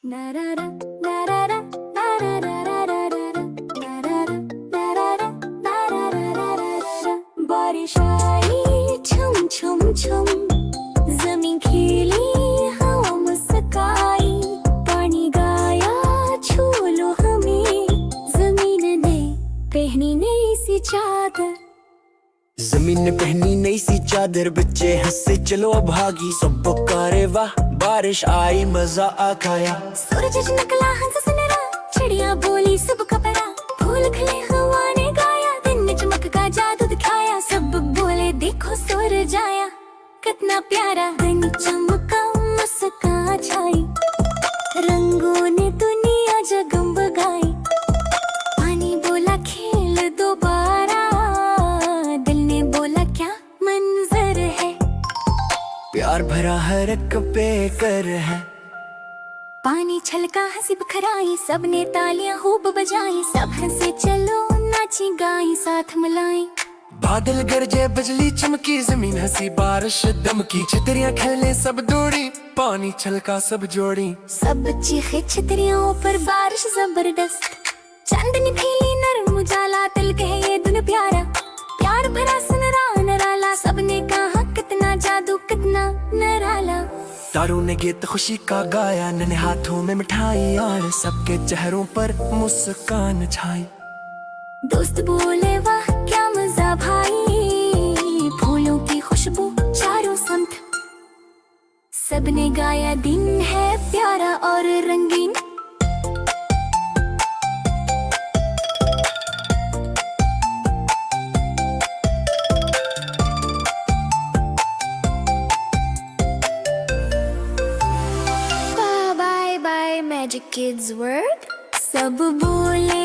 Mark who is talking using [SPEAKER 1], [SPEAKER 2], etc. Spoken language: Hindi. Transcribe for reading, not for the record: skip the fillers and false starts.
[SPEAKER 1] बारिश आई छम छम छम, जमीन खिली हवा मुस्काई, पानी गाया छू लो हमें, जमीन ने पहनी नई सी चादर।
[SPEAKER 2] जमीन ने पहनी नई सी चादर, बच्चे हंसे चलो अब भागी, सब पुकारे वाह बारिश आई मजा आ गया।
[SPEAKER 1] सूरज निकला हंस सुनरा, चिड़िया बोली सब कपड़ा, फूल खिले हवा ने गाया, दिन में चमक का जादू दिखाया, सब बोले देखो सूरज आया, कितना प्यारा। दिन चमका मुस्कान छाई, रंगों ने दुनिया जगमगाई, पानी बोला खेल दोबारा, दिल ने बोला क्या मंजर है,
[SPEAKER 2] प्यार भरा हर एक बेकर है।
[SPEAKER 1] पानी छलका हंसी बखराई, सबने तालियां खूब बजाई, सब हंसे चलो नाची गाई साथ मिलाई।
[SPEAKER 2] बादल गरजे बिजली चमकी, जमीन हंसी बारिश दमकी, छतरियां खेले सब दौड़ी, पानी छलका सब जोड़ी,
[SPEAKER 1] सब चीखे छतरियों पर बारिश जबरदस्त, चांदनी फैली नरम उजाला, दिल कहे ये दिन प्यारा, प्यार भरा सुनरा नराला, सबने कहा कितना जादू कितना नराला।
[SPEAKER 2] तारों ने गीत खुशी का गाया, नन्हे हाथों में मिठाई और सबके चेहरों पर मुस्कान छाई।
[SPEAKER 1] दोस्त बोले वाह क्या मजा भाई, फूलों की खुशबू चारों समेत, सबने गाया दिन है प्यारा और रंगीन। Magic Kids World, सब बोले